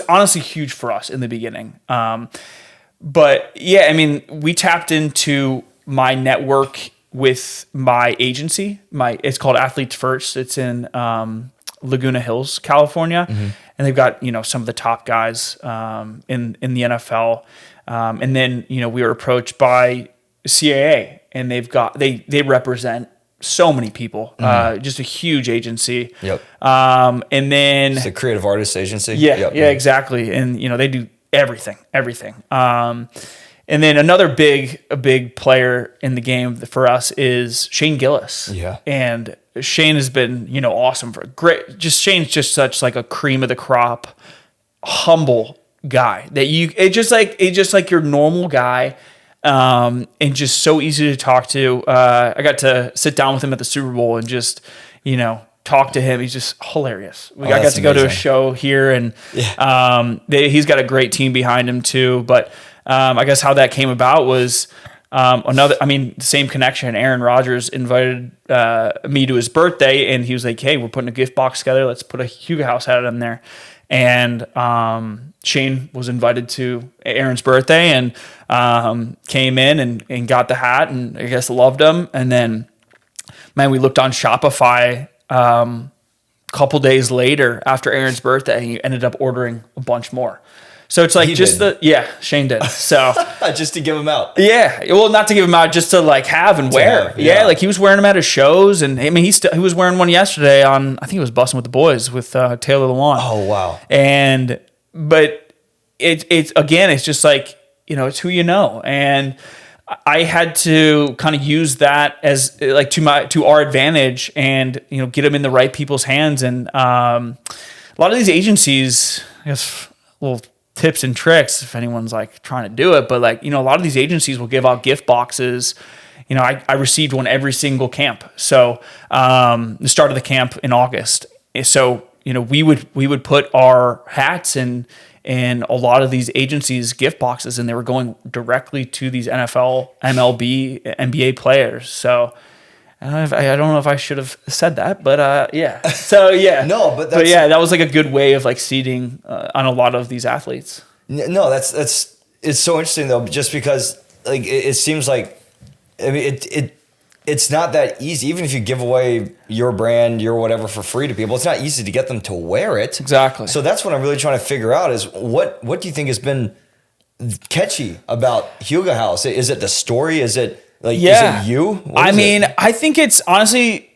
honestly huge for us in the beginning. But yeah, I mean, we tapped into my network with my agency. It's called Athletes First. It's in Laguna Hills, California, and they've got, you know, some of the top guys in the NFL. And then, you know, we were approached by CAA, and they represent so many people. Just a huge agency. Yep. And then it's a creative artist agency. Yeah, exactly. And you know, they do everything. And then another big player in the game for us is Shane Gillis. Yeah. And Shane has been, you know, awesome Shane's just such like a cream of the crop, humble guy that it's just like your normal guy. And just so easy to talk to. I got to sit down with him at the Super Bowl and just, you know, talk to him. He's just hilarious. I got to go to a show here, and he's got a great team behind him too. But I guess how that came about was the same connection. Aaron Rodgers invited me to his birthday, and he was like, "Hey, we're putting a gift box together. Let's put a Huega House hat in there." And Shane was invited to Aaron's birthday and came in and got the hat, and I guess loved him. And then, man, we looked on Shopify a couple days later after Aaron's birthday, and he ended up ordering a bunch more. So it's like Shane did. So just to give them out. Yeah. Well, not to give them out, just to like have and wear. Like he was wearing them at his shows, and I mean he was wearing one yesterday on, I think it was Bussin' with the Boys with Taylor Lewan. Oh wow. But it's just like, you know, it's who you know, and I had to kind of use that as like to our advantage, and you know, get them in the right people's hands. And a lot of these agencies, I guess, little tips and tricks if anyone's like trying to do it, but like, you know, a lot of these agencies will give out gift boxes. You know, I received one every single camp. So the start of the camp in August. So, you know, we would put our hats in a lot of these agencies' gift boxes, and they were going directly to these NFL, MLB, NBA players. So I don't know if I should have said that, but yeah. So yeah, that was like a good way of like seeding on a lot of these athletes. No, that's it's so interesting though, just because like it seems like, I mean, it's not that easy. Even if you give away your brand, your whatever for free to people, it's not easy to get them to wear it. Exactly. So that's what I'm really trying to figure out is what do you think has been catchy about Huega House? Is it the story? Is it like, is it you? I think it's honestly,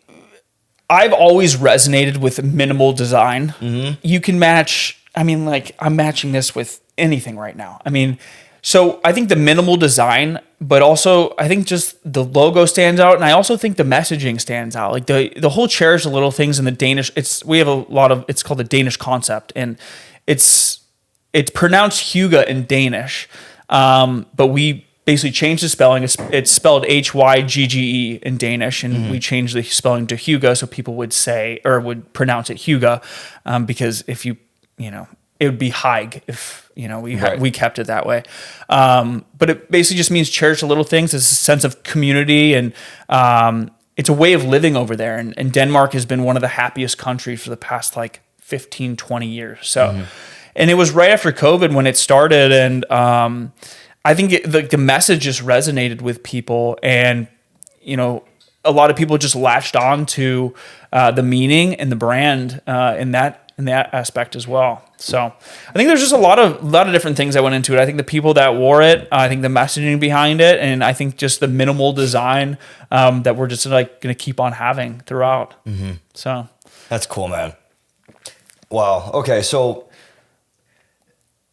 I've always resonated with minimal design. Mm-hmm. You can match, I mean, like I'm matching this with anything right now. I mean, so I think the minimal design, but also I think just the logo stands out. And I also think the messaging stands out. Like the whole cherish the little things in the Danish, we have a lot of, it's called the Danish concept. And it's pronounced Huega in Danish. But we basically changed the spelling. It's spelled Hygge in Danish, and we changed the spelling to Huega so people would say or would pronounce it Huega, because if it would be hygge if we kept it that way. But it basically just means cherish the little things. It's a sense of community, and it's a way of living over there. And Denmark has been one of the happiest countries for the past like 15, 20 years. So, and it was right after COVID when it started, and I think the message just resonated with people, and a lot of people just latched on to the meaning and the brand in that aspect as well. So I think there's just a lot of different things that went into it. I think the people that wore it, I think the messaging behind it, and I think just the minimal design that we're just like going to keep on having throughout. Mm-hmm. So that's cool, man. Wow. Okay, so.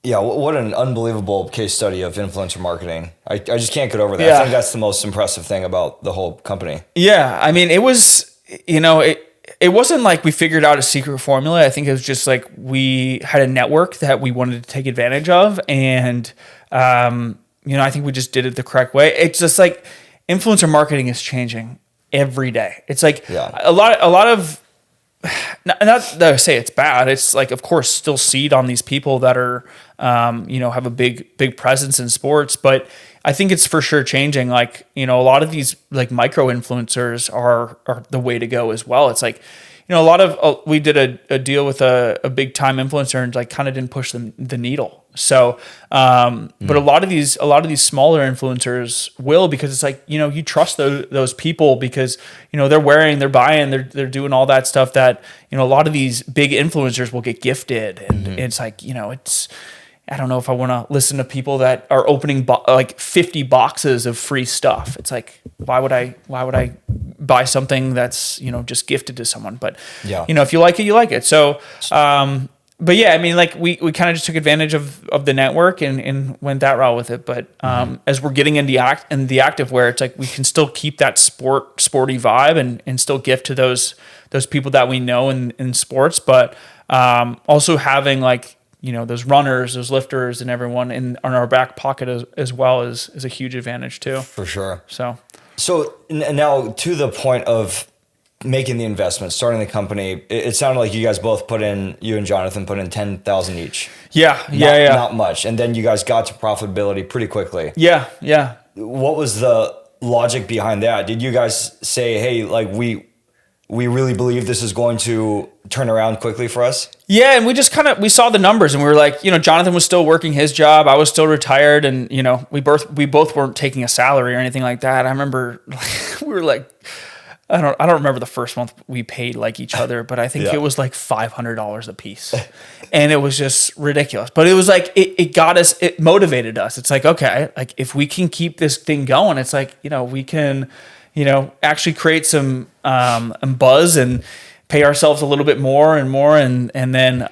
Yeah, what an unbelievable case study of influencer marketing. I just can't get over that. Yeah. I think that's the most impressive thing about the whole company. Yeah, I mean, it was, it wasn't like we figured out a secret formula. I think it was just like we had a network that we wanted to take advantage of. And, I think we just did it the correct way. It's just like influencer marketing is changing every day. It's like a lot of, not that I say it's bad. It's like, of course, still seed on these people that are, have a big presence in sports. But I think it's for sure changing. Like, a lot of these like micro influencers are the way to go as well. It's like, we did a deal with a big time influencer and like kind of didn't push the needle. So, but a lot of these smaller influencers will, because it's like, you trust those people because, they're wearing, they're buying, they're doing all that stuff that, a lot of these big influencers will get gifted. And it's like, I don't know if I want to listen to people that are opening like 50 boxes of free stuff. It's like, why would I buy something that's, just gifted to someone? But, if you like it, you like it. So, but yeah, I mean, like we kind of just took advantage of the network and went that route with it. But as we're getting in the activewear, it's like we can still keep that sporty vibe and still gift to those people that we know in sports. But also having like, those runners, those lifters, and everyone in our back pocket as well is a huge advantage too. For sure. So now to the point of making the investment, starting the company, it sounded like you and Jonathan put in 10,000 each. Yeah. Not much. And then you guys got to profitability pretty quickly. Yeah. What was the logic behind that? Did you guys say, hey, like we really believe this is going to turn around quickly for us? Yeah, and we saw the numbers and we were like, Jonathan was still working his job, I was still retired, and we both weren't taking a salary or anything like that. I remember we were like, I don't remember the first month we paid like each other, but I think it was like $500 a piece. And it was just ridiculous. But it was like it got us, it motivated us. It's like, okay, like if we can keep this thing going, it's like, we can actually create some buzz and pay ourselves a little bit more and then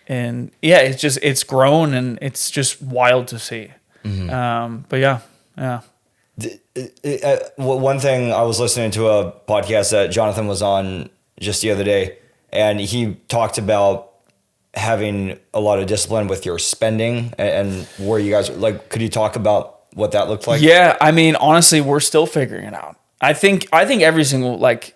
it's grown and it's just wild to see. Mm-hmm. But yeah. One thing, I was listening to a podcast that Jonathan was on just the other day, and he talked about having a lot of discipline with your spending and where you guys, like, could you talk about what that looked like? Yeah, I mean, honestly, we're still figuring it out. I think every single, like,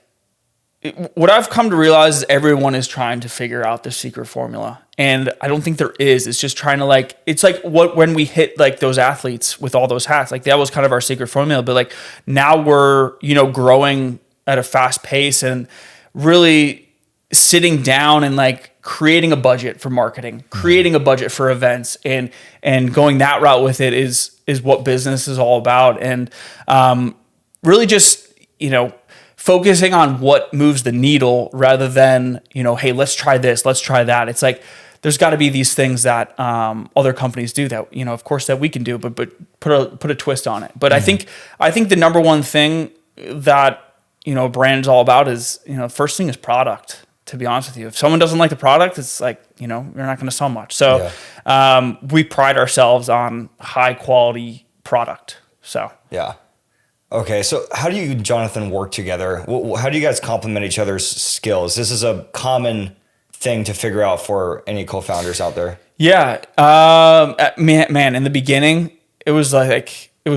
what I've come to realize is everyone is trying to figure out the secret formula. And I don't think there is. It's just trying to, like, it's like when we hit like those athletes with all those hats, like that was kind of our secret formula. But like now we're, growing at a fast pace and really sitting down and like creating a budget for marketing, creating a budget for events, and going that route with it is what business is all about. And really just, focusing on what moves the needle rather than, hey, let's try this, let's try that. It's like, there's got to be these things that other companies do that, of course, that we can do, but put a twist on it. But I think the number one thing that, a brand is all about is, first thing is product, to be honest with you. If someone doesn't like the product, it's like, you're not going to sell much. So we pride ourselves on high quality product. So, yeah. Okay, so how do you, Jonathan, work together? How do you guys complement each other's skills? This is a common thing to figure out for any co-founders out there. Yeah, man, in the beginning, it was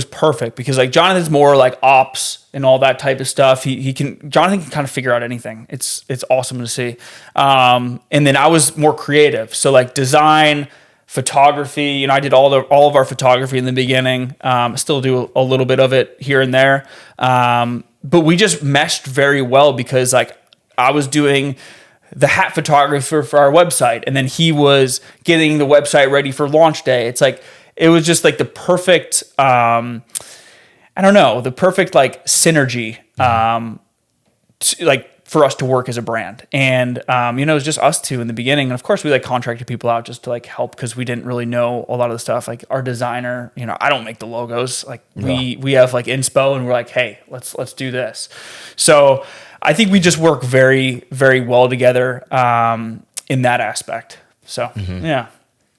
perfect because like Jonathan's more like ops and all that type of stuff. Jonathan can kind of figure out anything. It's awesome to see. And then I was more creative, so like design, photography. I did all of our photography in the beginning. Still do a little bit of it here and there. But we just meshed very well because like I was doing the hat photographer for our website, and then he was getting the website ready for launch day. It's like it was just like the perfect the perfect like synergy for us to work as a brand. And it was just us two in the beginning, and of course we like contracted people out just to like help because we didn't really know a lot of the stuff. Like our designer, I don't make the logos. Like we have like inspo, and we're like, hey, let's do this. So I think we just work very, very well together in that aspect. So, yeah.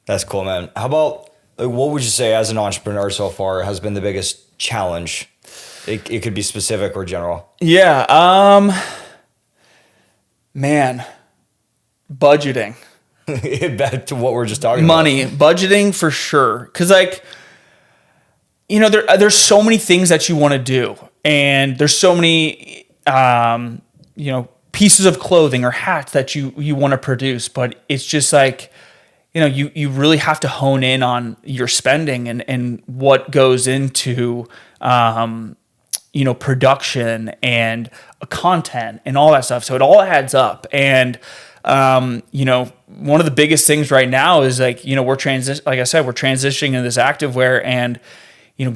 That's cool, man. How about, what would you say as an entrepreneur so far has been the biggest challenge? It could be specific or general. Yeah. Man, budgeting. Back to what we're just talking Money, about. budgeting for sure. Because like, there's so many things that you want to do. And there's so many pieces of clothing or hats that you want to produce, but it's just like, you really have to hone in on your spending and what goes into, production and content and all that stuff. So it all adds up. And, one of the biggest things right now is like, we're transitioning into this activewear, and,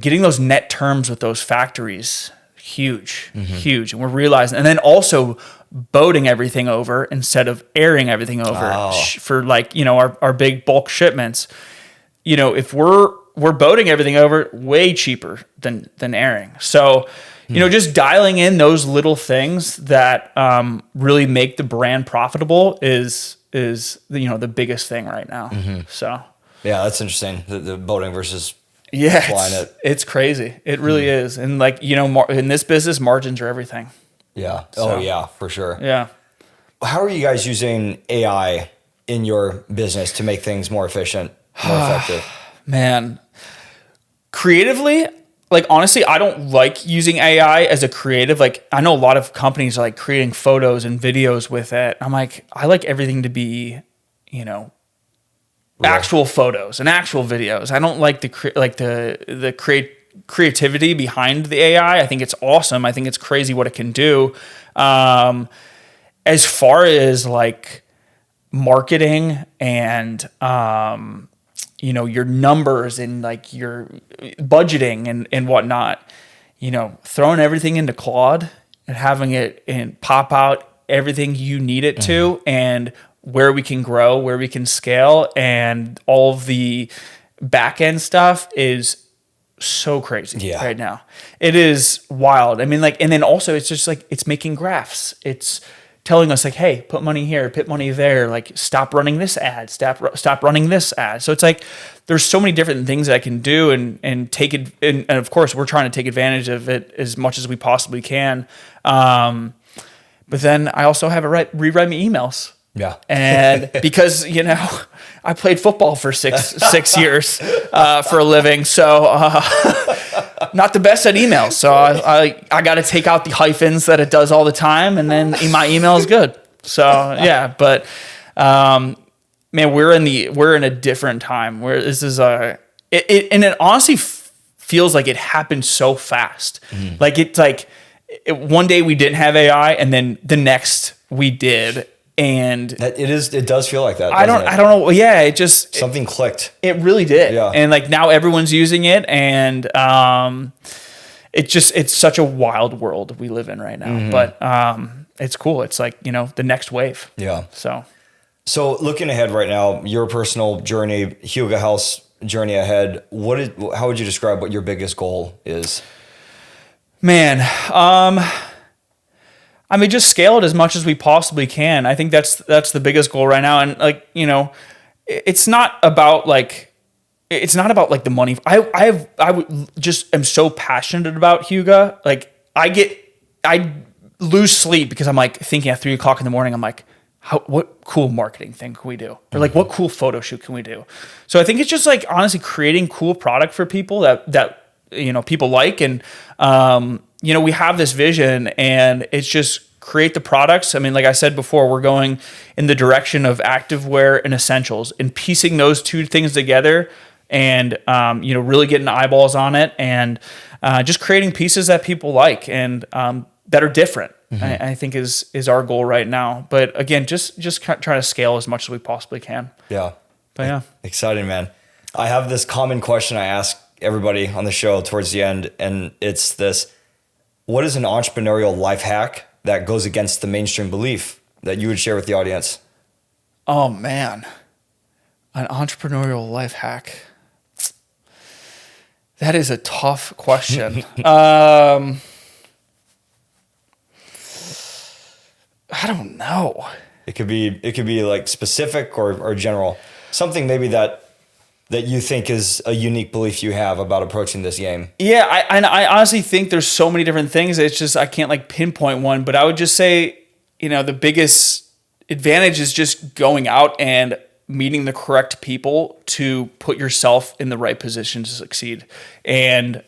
getting those net terms with those factories, huge. And we're realizing, and then also boating everything over instead of airing everything over for like, our big bulk shipments. If we're boating everything over, way cheaper than airing. So, just dialing in those little things that really make the brand profitable is the biggest thing right now. So yeah, that's interesting. The boating versus flying it. It's crazy. It really is. And like, in this business, margins are everything. Yeah. So, yeah, for sure. Yeah. How are you guys using AI in your business to make things more efficient, more effective? Man, creatively, like honestly, I don't like using AI as a creative. Like I know a lot of companies are like creating photos and videos with it. I'm like, I like everything to be, actual photos and actual videos. I don't like the creativity behind the AI. I think it's awesome. I think it's crazy what it can do. As far as like marketing and your numbers and like your budgeting and whatnot, throwing everything into Claude and having it and pop out everything you need it to, and where we can grow, where we can scale, and all of the back end stuff is so crazy right now. It is wild. I mean, like, and then also it's just like, it's making graphs. It's telling us like, hey, put money here, put money there, like stop running this ad, stop running this ad. So it's like, there's so many different things that I can do and take it. And of course we're trying to take advantage of it as much as we possibly can. But then I also have it rewrite me emails. Yeah. And because, I played football for six years for a living. So not the best at emails. So I got to take out the hyphens that it does all the time. And then my email is good. So yeah, but man, we're in a different time where this is and it honestly feels like it happened so fast. Like it's like one day we didn't have AI and then the next we did. And it does feel like that. I don't know. Yeah, it just something clicked. It really did. Yeah. And like now everyone's using it, and it's such a wild world we live in right now. But it's cool. It's like, the next wave. Yeah. So looking ahead right now, your personal journey, Huega House journey ahead, how would you describe what your biggest goal is? Man, just scale it as much as we possibly can. I think that's the biggest goal right now. And like, it's not about like the money. I am so passionate about Huega. Like I lose sleep because I'm like thinking at 3:00 in the morning, I'm like, what cool marketing thing can we do? Or like, what cool photo shoot can we do? So I think it's just like honestly creating cool product for people that people like. And, we have this vision, and it's just create the products. I mean, like I said before, we're going in the direction of activewear and essentials, and piecing those two things together, and, really getting eyeballs on it, and just creating pieces that people like, and that are different. I think is our goal right now. But again, just try to scale as much as we possibly can. Yeah. But yeah. Exciting, man. I have this common question I ask everybody on the show towards the end, and it's this: what is an entrepreneurial life hack that goes against the mainstream belief that you would share with the audience? Oh man, an entrepreneurial life hack. That is a tough question. I don't know. It could be like specific or general. Something maybe that you think is a unique belief you have about approaching this game. Yeah, I honestly think there's so many different things. It's just I can't like pinpoint one, but I would just say, the biggest advantage is just going out and meeting the correct people to put yourself in the right position to succeed. And,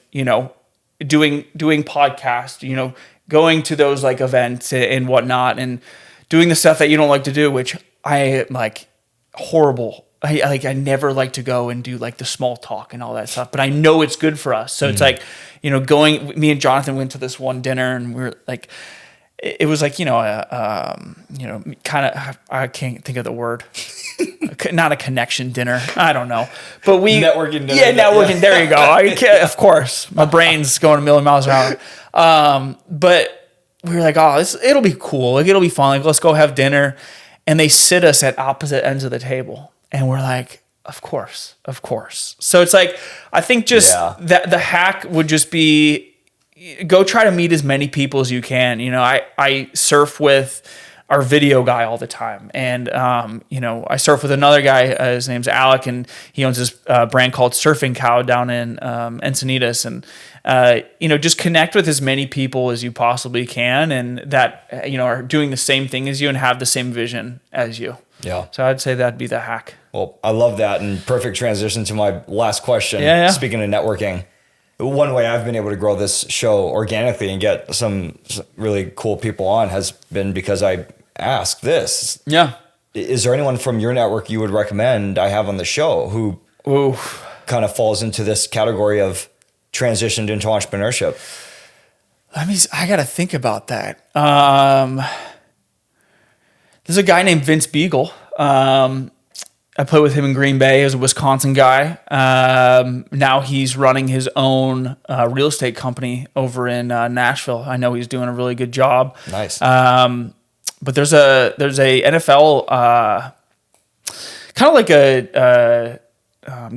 doing podcasts, going to those like events and whatnot, and doing the stuff that you don't like to do, which I am like horrible. I never like to go and do like the small talk and all that stuff, but I know it's good for us. So it's like, me and Jonathan went to this one dinner, and we were like, it was like, kind of, I can't think of the word, not a connection dinner. I don't know, but networking dinner. Yeah, networking. Yeah. There you go. Of course, my brain's going a million miles an hour. But we were like, it'll be cool. Like, it'll be fun. Like, let's go have dinner. And they sit us at opposite ends of the table. And we're like, of course. So it's like, I think just that the hack would just be, go try to meet as many people as you can. I surf with our video guy all the time. And, I surf with another guy, his name's Alec, and he owns this brand called Surfing Cow down in Encinitas. And, just connect with as many people as you possibly can, and that, are doing the same thing as you and have the same vision as you. Yeah. So I'd say that'd be the hack. Well, I love that, and perfect transition to my last question. Yeah. Speaking of networking, one way I've been able to grow this show organically and get some really cool people on has been because I ask this. Yeah. Is there anyone from your network you would recommend I have on the show who kind of falls into this category of transitioned into entrepreneurship? I got to think about that. There's a guy named Vince Beagle. I played with him in Green Bay. He was a Wisconsin guy. Now he's running his own real estate company over in Nashville. I know he's doing a really good job. Nice. But there's a NFL kind of like a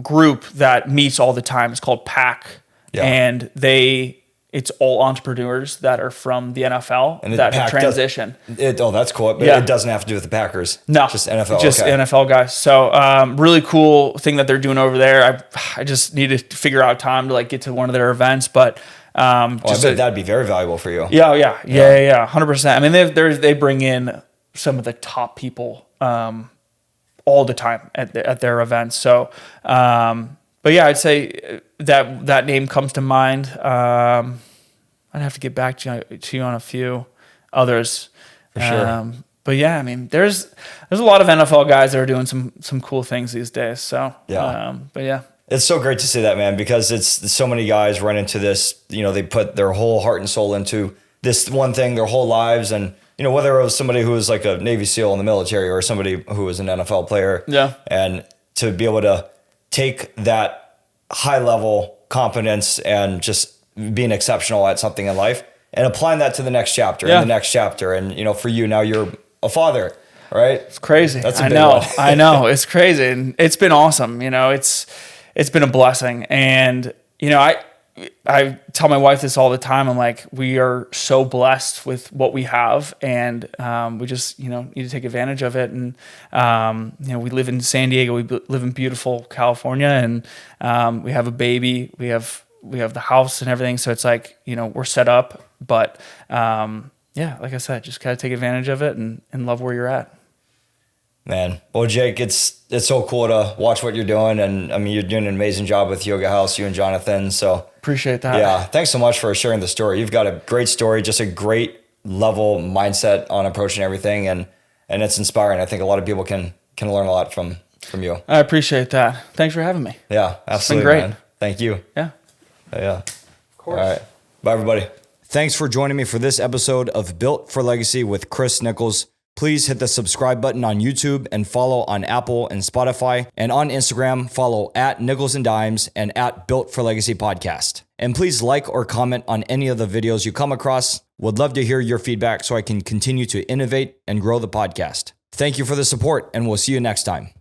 group that meets all the time. It's called PAC, and it's all entrepreneurs that are from the NFL and that have transitioned. That's cool. But it doesn't have to do with the Packers. No, just NFL. Just NFL guys. So really cool thing that they're doing over there. I just need to figure out time to like get to one of their events, but. I bet that'd be very valuable for you. Yeah, 100%. I mean, they bring in some of the top people all the time at their events. So, but yeah, I'd say that name comes to mind. I'd have to get back to you on a few others. For sure. But yeah, I mean, there's a lot of NFL guys that are doing some cool things these days. So, but yeah. It's so great to see that, man, because it's so many guys run into this, they put their whole heart and soul into this one thing their whole lives, and whether it was somebody who was like a Navy SEAL in the military or somebody who was an NFL player. Yeah. And to be able to take that high level competence and just being exceptional at something in life and applying that to the next chapter and the next chapter. And, for you now, you're a father, right? It's crazy. That's a I big know. one. I know. It's crazy. And it's been awesome. It's been a blessing. And, I tell my wife this all the time. I'm like, we are so blessed with what we have, and we just, need to take advantage of it. And, we live in San Diego. We live in beautiful California, and we have a baby. We have the house and everything. So it's like, we're set up. But, like I said, just gotta take advantage of it and love where you're at. Man. Well, Jake, it's so cool to watch what you're doing. And I mean, you're doing an amazing job with Huega House, you and Jonathan. So appreciate that. Yeah. Thanks so much for sharing the story. You've got a great story, just a great level mindset on approaching everything. And it's inspiring. I think a lot of people can learn a lot from you. I appreciate that. Thanks for having me. Yeah, absolutely. It's been great. Man. Thank you. Yeah. Yeah. Of course. All right. Bye, everybody. Thanks for joining me for this episode of Built for Legacy with Chris Nichols. Please hit the subscribe button on YouTube and follow on Apple and Spotify. And on Instagram, follow at Nichols and Dimes and at Built for Legacy Podcast. And please like or comment on any of the videos you come across. Would love to hear your feedback so I can continue to innovate and grow the podcast. Thank you for the support, and we'll see you next time.